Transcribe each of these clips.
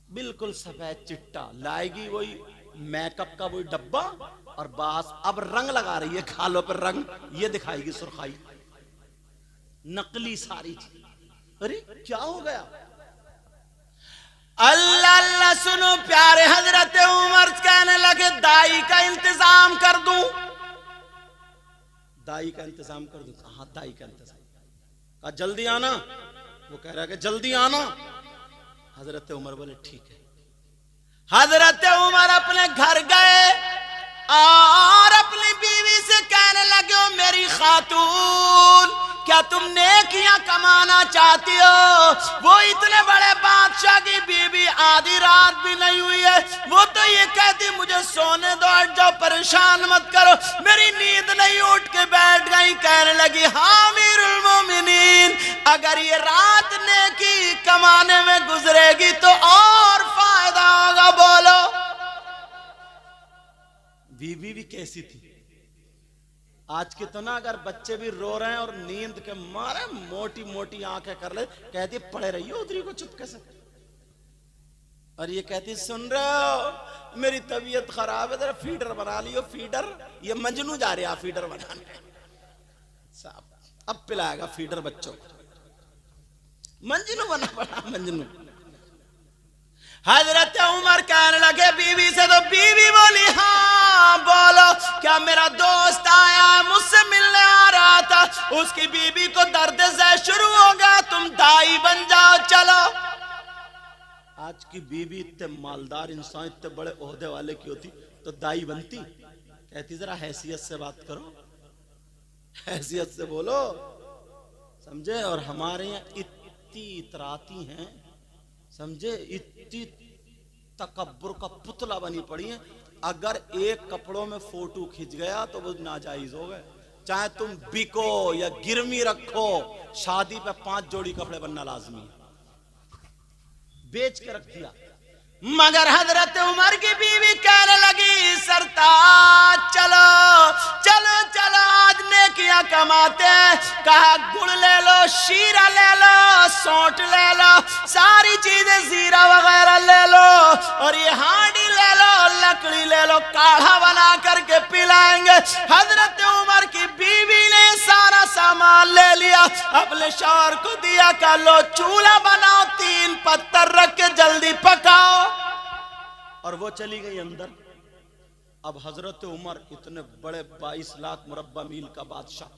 बिल्कुल सफेद चिट्टा लाएगी, वही मेकअप का वही डब्बा, और बस अब रंग लगा रही है खालों पर रंग, ये दिखाएगी सुर्खाई, नकली सारी चीज। अरे क्या हो गया? अल्लाह अल्लाह सुनो प्यारे, हजरत उमर कहने लगे दाई का इंतजाम कर दूं। दाई का इंतजाम कर दूं? कहा दाई का इंतजाम? कहा जल्दी आना। वो कह रहा है कि जल्दी आना। हजरत उमर बोले ठीक है। हजरत उमर अपने घर गए और अपनी बीवी से कहने लगे, ओ मेरी खातून, क्या तुम नेकियां कमाना चाहती हो? वो इतने बड़े बादशाह की बीवी, आधी रात भी नहीं हुई है, वो तो ये कहती मुझे सोने दो, हट जाओ, परेशान मत करो, मेरी नींद नहीं, उठ के बैठ गई। कहने लगी, हाँ अमीरुल मोमिनीन, अगर ये रात नेकी कमाने में गुजरेगी तो और फायदा होगा। बोलो बीवी भी कैसी थी? आज के तो ना अगर बच्चे भी रो रहे हैं और नींद के मारे मोटी मोटी आंखें कर ले, कहती पड़े रहिए उधरी को चुपके से, और ये कहती सुन रहे हो मेरी तबीयत खराब है, जरा फीडर बना लियो। फीडर? ये मजनू जा रहे फीडर बनाने, साहब अब पिलाएगा फीडर बच्चों को, मजनू बना पड़ा मजनू। हजरत उमर कहने लगे बीवी से, तो बीवी बोली हाँ बोलो, क्या मेरा दोस्त आया मुझसे मिलने आ रहा था, उसकी बीवी को दर्द से शुरू हो गया, तुम दाई बन जाओ चलो। आज की बीवी इतने मालदार इंसान, इतने बड़े ओहदे वाले की होती तो दाई बनती? कहती जरा हैसियत से बात करो, हैसियत से बोलो, समझे? और हमारे यहाँ इतनी इतराती हैं, समझे, इतनी तकब्बुर का पुतला बनी पड़ी है, अगर एक कपड़ों में फोटो खिंच गया तो वो नाजायज हो गए। चाहे तुम बिको या गिरवी रखो, शादी पे 5 जोड़ी कपड़े बनना लाजमी है, बेच के रख दिया। मगर हजरत उमर की बीवी कहने लगी सरताज चलो चलो चलो, आज नेकियां कमाते हैं। कहा गुड़ ले लो, शीरा ले लो, सौंठ ले लो, सारी चीजें जीरा वगैरह ले लो, और ये हांडी ले लो, लकड़ी ले लो, काढ़ा बना करके पिलाएंगे। हजरत उमर की बीवी ने सारा सामान ले लिया, अपने शौहर को दिया, कहा लो चूल्हा बनाओ, 3 पत्थर रख के जल्दी पकाओ, और वो चली गई अंदर। अब हजरत उमर इतने बड़े 22 लाख मुरब्बा मील का बादशाह।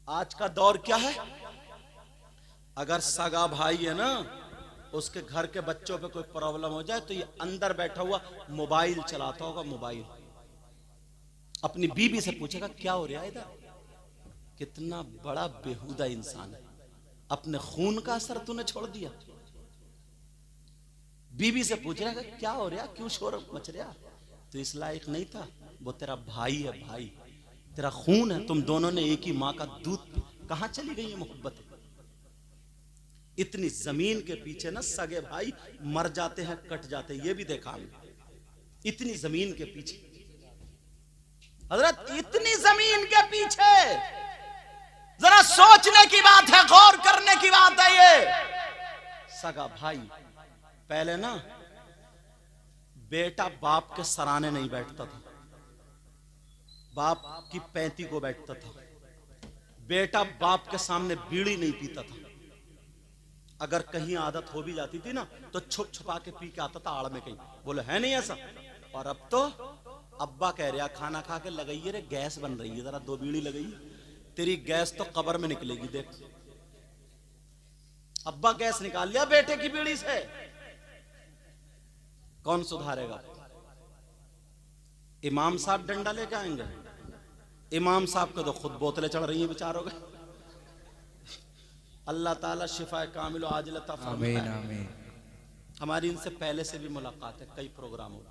आज का दौर क्या है? अगर सगा भाई है ना, उसके घर के बच्चों पे कोई प्रॉब्लम हो जाए तो ये अंदर बैठा हुआ मोबाइल चलाता होगा, मोबाइल, अपनी बीवी से पूछेगा क्या हो रहा है इधर? कितना बड़ा बेहुदा इंसान है, अपने खून का असर तूने छोड़ दिया। बीवी से पूछ रहा है क्या हो रहा, क्यों शोर मच रहा? तो इस लायक नहीं था, वो तेरा भाई है, भाई तेरा खून है, तुम दोनों ने एक ही माँ का दूध। कहां चली गई ये मोहब्बत? इतनी जमीन के पीछे ना सगे भाई मर जाते हैं, कट जाते हैं, ये भी देखा हमने। इतनी जमीन के पीछे हजरत, इतनी जमीन के पीछे, जरा सोचने की बात है, गौर करने की बात है ये। सगा भाई पहले ना बेटा बाप के सराने नहीं बैठता था, बाप की 35 को बैठता था, बेटा बाप के सामने बीड़ी नहीं पीता था, अगर कहीं आदत हो भी जाती थी ना तो छुप छुपा के पी के आता था आड़ में कहीं। बोले है नहीं ऐसा? और अब तो अब्बा कह रहा खाना खा के लगाइए रे, गैस बन रही है, जरा 2 बीड़ी लगाइए, तेरी गैस तो कब्र में निकलेगी देख। अब्बा गैस निकाल लिया बेटे की बीड़ी से, कौन सुधारेगा? इमाम साहब डंडा लेके आएंगे, इमाम साहब को तो खुद बोतलें चढ़ रही हैं बेचारों के। अल्लाह ताला शिफा कामिल आजिल अता फरमाए। आमीन आमीन। हमारी इनसे पहले से भी मुलाकात है, कई प्रोग्राम हो,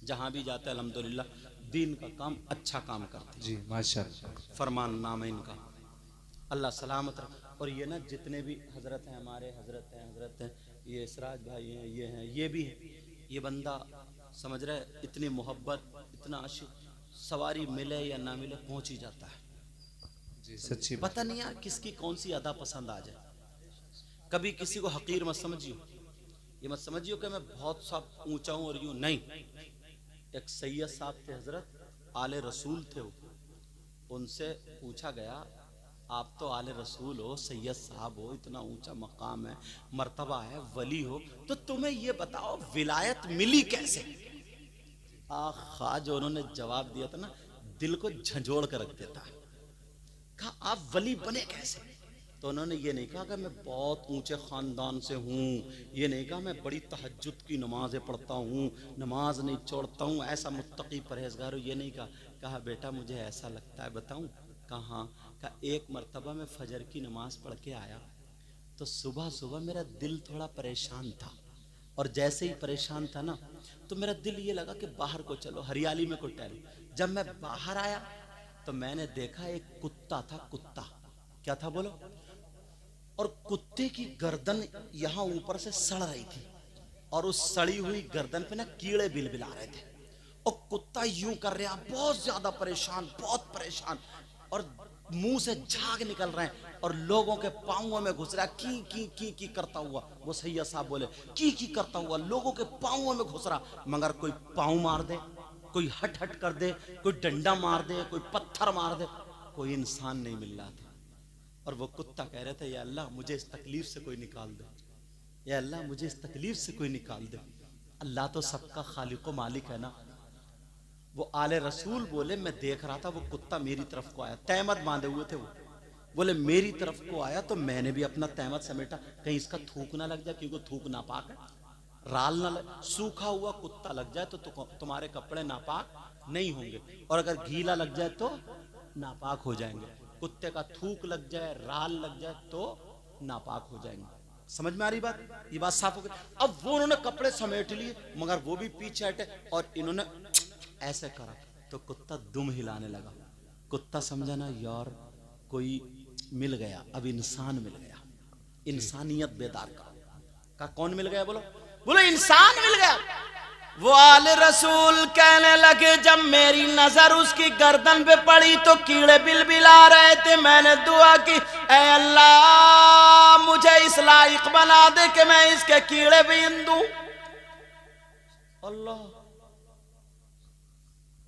जहां भी जाते हैं अल्हम्दुलिल्लाह दीन का काम, अच्छा काम करते जी, माशाअल्लाह। फरमान नाम है इनका, अल्लाह सलामत रखे। और ये ना जितने भी हजरत हैं, हमारे हजरत हैं, ये इसराज भाई हैं, ये हैं, ये भी हैं, ये बंदा समझ रहे, इतनी मोहब्बत, इतना आशिक, सवारी मिले या ना मिले पहुंच ही जाता है जी, सच्ची। पता नहीं यार किसकी कौन सी अदा पसंद आ जाए। कभी किसी को हकीर मत समझियो, ये मत समझियो कि मैं बहुत सा ऊंचा हूं और यूं नहीं। एक सैयद साहब थे, हजरत आले रसूल थे, उनसे पूछा गया आप तो आले रसूल हो, सैयद साहब हो, इतना ऊंचा मकाम है, मर्तबा है, वली हो, तो तुम्हें ये बताओ विलायत मिली कैसे? आखा जो उन्होंने जवाब दिया था ना, दिल को झंझोड़ कर रख देता है। कहा आप वली बने कैसे? तो उन्होंने ये नहीं कहा कि मैं बहुत ऊंचे ख़ानदान से हूँ, ये नहीं कहा मैं बड़ी तहज्जुद की नमाज़ें पढ़ता हूँ, नमाज नहीं छोड़ता हूँ, ऐसा मुत्तकी परहेजगार हूँ, ये नहीं कहा। कहा बेटा मुझे ऐसा लगता है, बताऊँ? कहा एक मरतबा मैं फजर की नमाज़ पढ़ के आया तो सुबह सुबह मेरा दिल थोड़ा परेशान था, और जैसे ही परेशान था ना तो मेरा दिल ये लगा कि बाहर को चलो, हरियाली में को टहलो। जब मैं बाहर आया तो मैंने देखा एक कुत्ता था। कुत्ता क्या था बोलो? और कुत्ते की गर्दन यहाँ ऊपर से सड़ रही थी, और उस सड़ी हुई गर्दन पे ना कीड़े बिलबिला रहे थे, और कुत्ता यूं कर रहा, बहुत ज्यादा परेशान, बहुत परेशान, और मुंह से झाग निकल रहे हैं, और लोगों के पांवों में घुस रहा, की करता हुआ। वो सैयद साहब बोले की करता हुआ लोगों के पांवों में घुस रहा, मगर कोई पांव मार दे, कोई हट हट कर दे, कोई डंडा मार दे, कोई पत्थर मार दे, कोई इंसान नहीं मिल रहा था। और वो कुत्ता कह रहे थे या अल्लाह मुझे इस तकलीफ से कोई निकाल दे, या अल्लाह मुझे इस तकलीफ से कोई निकाल दे। अल्लाह तो सबका खालिक व मालिक है ना। वो आले रसूल बोले मैं देख रहा था वो कुत्ता मेरी तरफ को आया, तहमत बांधे हुए थे, वो बोले मेरी तरफ को आया तो मैंने भी अपना तहमत समेटा, कहीं इसका थूक ना लग जाए, क्योंकि थूक नापाक है, राल ना लग, सूखा हुआ कुत्ता लग जाए तो तुम्हारे कपड़े नापाक नहीं होंगे, और अगर गीला लग जाए तो नापाक हो जाएंगे। कुत्ते का थूक लग जाए, राल लग जाए तो नापाक हो जाएंगे। समझ में आ रही बात? ये बात साफ हो गई। अब वो उन्होंने कपड़े समेट लिए, मगर वो भी पीछे हटे, और इन्होंने ऐसे करा तो कुत्ता दुम हिलाने लगा। कुत्ता समझा ना यार कोई मिल गया, अब इंसान मिल गया, इंसानियत बेदार का कौन मिल गया? बोलो बोलो, इंसान मिल गया। वो आले रसूल कहने लगे जब मेरी नजर उसकी गर्दन पे पड़ी तो कीड़े बिलबिला रहे थे, मैंने दुआ की ऐ अल्लाह मुझे इस लायक बना दे कि मैं इसके कीड़े बीन दूं। अल्लाह,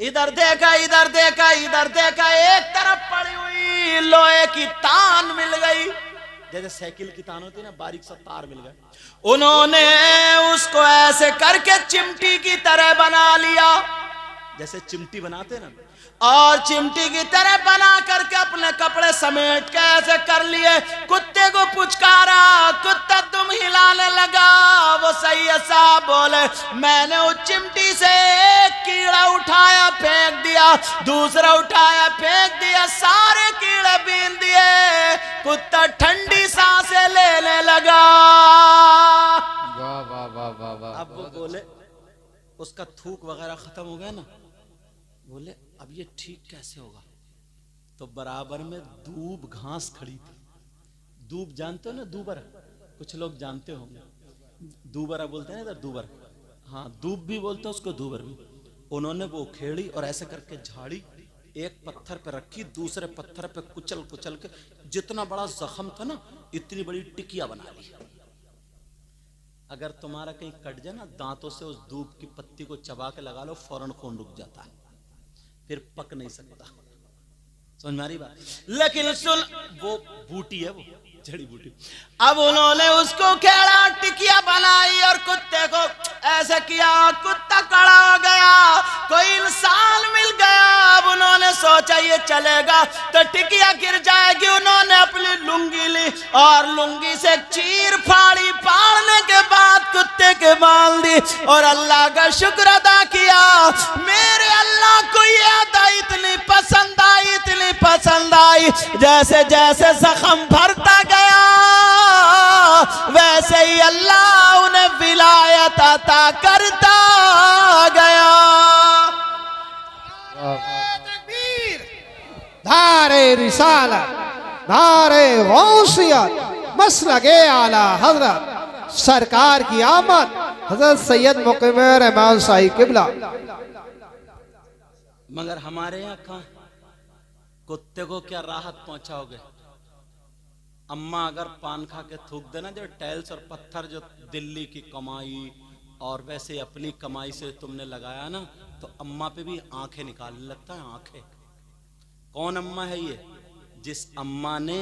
इधर देखा इधर देखा इधर देखा, एक तरफ पड़ी हुई लोहे की तान मिल गई, जैसे साइकिल की तान होती है ना, बारीक सा तार मिल गया। उन्होंने उसको ऐसे करके चिमटी की तरह बना लिया, जैसे चिमटी बनाते ना, और चिमटी की तरह बना करके अपने कपड़े समेट के ऐसे कर लिए। कुत्ते को पुचकारा, कुत्ता तुम हिलाने लगा। वो सैयद साहब बोले मैंने उस चिमटी से एक कीड़ा उठाया फेंक दिया, दूसरा उठाया फेंक दिया, सारे कीड़े बीन दिए। कुत्ता ठंडी सांसें लेने लगा। वाह वाह वाह वाह वाह। अब वो बोले उसका थूक वगैरह खत्म हो गया ना, बोले अब ये ठीक कैसे होगा? तो बराबर में दूब घास खड़ी थी। दूब जानते हो ना, दूबर, कुछ लोग जानते होंगे, दूबरा बोलते हैं ना इधर, दूबर, हाँ दूब भी बोलते हैं उसको, दूबर भी। उन्होंने वो खेड़ी और ऐसे करके झाड़ी, एक पत्थर पे रखी, दूसरे पत्थर पे कुचल कुचल के जितना बड़ा जख्म था ना इतनी बड़ी टिकिया बना ली। अगर तुम्हारा कहीं कट जाए ना, दांतों से उस दूब की पत्ती को चबा के लगा लो, फौरन खून रुक जाता है, फिर पक नहीं सकता। समझ में आ रही बात? लेकिन सुन, वो बूटी है, वो जड़ी बूटी। अब उन्होंने उसको खेड़ा, टिकिया बनाई और कुत्ते को ऐसे किया, कुत्ता खड़ा हो गया, कोई इंसान मिल गया। अब उन्होंने सोचा ये चलेगा तो टिकिया गिर जाएगी। उन्होंने अपनी लुंगी ली और लुंगी से चीर फाड़ी, फाड़ने के बाद कुत्ते के बाल दी और अल्लाह का शुक्र अदा किया। मेरे अल्लाह को ये अदा इतनी पसंद आई, इतनी पसंद आई, जैसे जैसे जख्म भरता गया वैसे ही अल्लाह उन्हें विलायत अता करता गया। धारे रिसालत, धारे गौसियत, मसलके आला हजरत सरकार की आमद, हजरत सैयद मुकीम रहमान साहिब किबला। मगर हमारे यहाँ कहाँ कुत्ते को क्या राहत पहुंचाओगे? अम्मा अगर पान खा के थूक देना, जो टाइल्स और पत्थर जो दिल्ली की कमाई और वैसे अपनी कमाई से तुमने लगाया ना, तो अम्मा पे भी आंखें निकालने लगता है, आंखें। कौन अम्मा है ये? जिस अम्मा ने,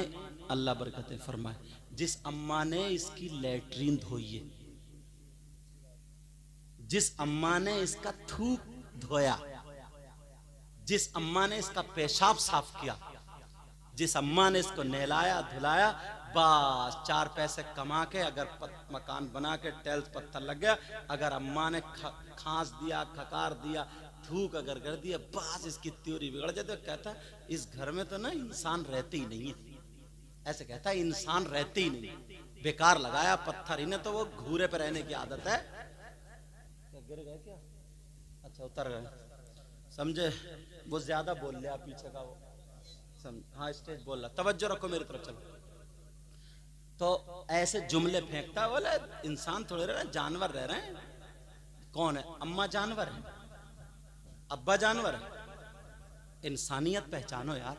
अल्लाह बरकतें फरमाए, जिस अम्मा ने इसकी लैट्रीन धोई है, जिस अम्मा ने इसका थूक धोया, जिस अम्मा ने इसका पेशाब साफ किया, जिस अम्मा ने इसको नहलाया धुलाया, बस 4 पैसे कमा के अगर मकान बना के टाइल्स पत्थर लग गया, अगर अम्मा ने खांस दिया, खकार दिया, थूक अगर कर दिया, बस इसकी थ्योरी बिगड़ जाती है। कहता है इस घर में तो ना इंसान रहते ही नहीं है, ऐसे कहता है इंसान रहते ही नहीं, बेकार लगाया पत्थर, इन्हें तो वो घूरे पे रहने की आदत है। गिर गए क्या? अच्छा उतर गए, समझे? वो ज्यादा बोल लिया पीछे का वो, हाँ स्टेज बोल रहा, तवज्जो रखो मेरी तरफ। चलो, तो ऐसे जुमले फेंकता है, बोले इंसान थोड़े रह रहे हैं, जानवर रह रहे हैं। कौन है? अम्मा जानवर है, अब्बा जानवर है, इंसानियत पहचानो यार।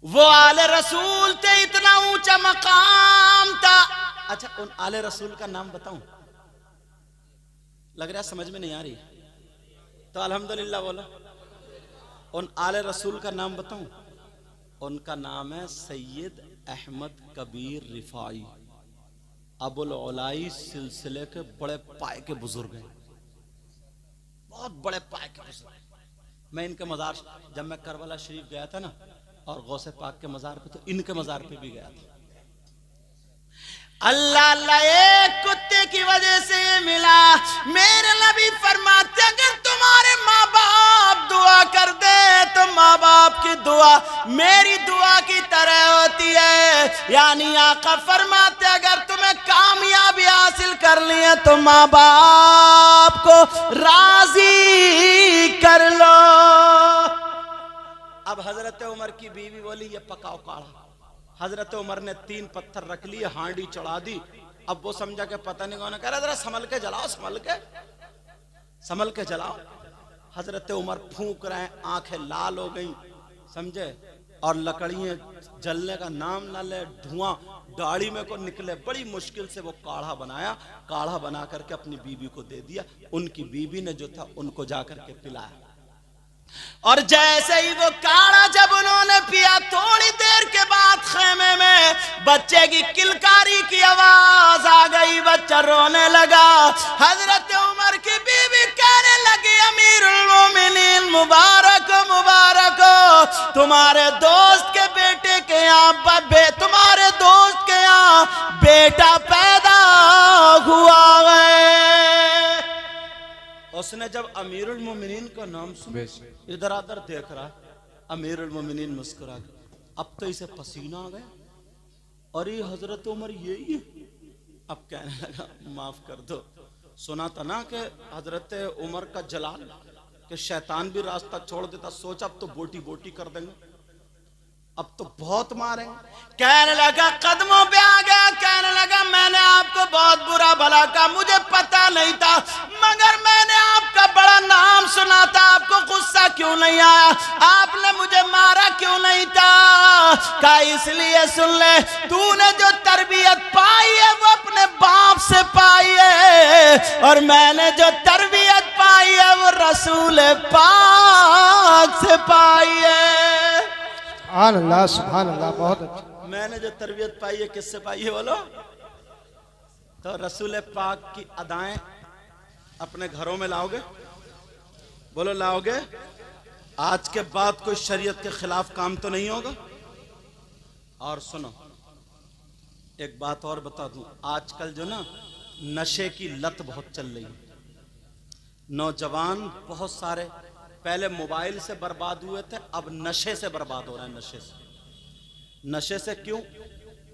वो आले रसूल थे, इतना ऊंचा मकाम था। अच्छा, उन आले रसूल का नाम बताऊं? लग रहा है समझ में नहीं आ रही, तो अल्हम्दुलिल्लाह बोलो। उन आले रसूल का नाम बताऊं? उनका नाम है सैयद अहमद कबीर रिफाई, अबुल उलाई सिलसिले के बड़े पाए के बुजुर्ग हैं, बहुत बड़े पाए के बुजुर्ग। मैं इनके मजार, जब मैं करबला शरीफ गया था ना, और गौसे पाक के मजार पे, तो इनके मजार पे भी गया था। अल्लाह अल्लाह, एक कुत्ते की वजह से ये मिला। मेरे नबी फरमाते, अगर तुम्हारे माँ बाप दुआ कर दे तो माँ बाप की दुआ मेरी दुआ की तरह होती है। यानी आका फरमाते, अगर तुम्हें कामयाबी हासिल करनी है तो माँ बाप को राजी कर लो। अब हजरत उमर की बीवी बोली, ये पकाओ काढ़ा। हजरत उमर ने 3 पत्थर रख लिए, हांडी चढ़ा दी। अब वो समझा के पता नहीं कौन, कह रहा जरा संभल के जलाओ, संभल के जलाओ। हजरत उमर फूंक रहे हैं, आंखें लाल हो गई, समझे, और लकड़ियां जलने का नाम ना ले, धुआं दाढ़ी में को निकले। बड़ी मुश्किल से वो काढ़ा बनाया, काढ़ा बना करके अपनी बीवी को दे दिया। उनकी बीवी ने जो था उनको जाकर के पिलाया, और जैसे ही वो काढ़ा जब उन्होंने पिया, थोड़ी देर के बाद खेमे में बच्चे की किलकारी की आवाज आ गई, बच्चा रोने लगा। हजरत उमर की बीवी कहने लगी, अमीरुल मोमिनीन, मुबारक हो, मुबारक हो, तुम्हारे दोस्त के बेटे के यहाँ, तुम्हारे दोस्त के यहाँ बेटा पैदा हुआ है। उसने जब अमीरुल मोमिनीन का नाम सुना, इधर उधर देख रहा, अमीरुल मोमिनीन मुस्कुरा गया। अब तो इसे पसीना आ गया, और ये हजरत उमर यही है। अब कहने लगा, माफ कर दो, सुना था ना कि हजरत उमर का जलाल, कि शैतान भी रास्ता छोड़ देता। सोचा अब तो बोटी बोटी कर देंगे, अब तो बहुत मारेंगे। कहने लगा, कदमों पे आ गया, कहने लगा, मैंने आपको बहुत बुरा भला कहा, मुझे पता नहीं था, मगर मैंने आपका बड़ा नाम सुना था, आपको गुस्सा क्यों नहीं आया? आपने मुझे मारा क्यों नहीं था? कहा इसलिए सुन ले, तूने जो तरबियत पाई है वो अपने बाप से पाई है, और मैंने जो तरबियत पाई है वो रसूल पाक से पाई है। सुभान अल्लाह, सुभान अल्लाह, बहुत अच्छा। मैंने जो तरबियत पाई है किससे पाई है बोलो? तो रसूल पाक की अदाएं अपने घरों में लाओगे? बोलो लाओगे? आज के बाद कोई शरीयत के खिलाफ काम तो नहीं होगा। और सुनो, एक बात और बता दूं, आजकल जो ना नशे की लत बहुत चल रही है। नौजवान बहुत सारे पहले मोबाइल से बर्बाद हुए थे, अब नशे से बर्बाद हो रहे हैं। नशे से, नशे से क्यों?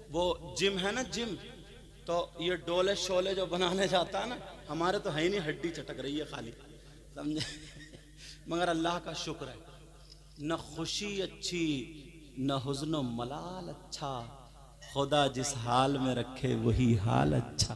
वो जिम है ना, जिम, तो ये डोले शोले जो बनाने जाता है ना, हमारे तो है ही नहीं, हड्डी चटक रही है खाली, समझे। मगर अल्लाह का शुक्र है, न खुशी अच्छी न हुज़्न मलाल अच्छा, खुदा जिस हाल में रखे वही हाल अच्छा।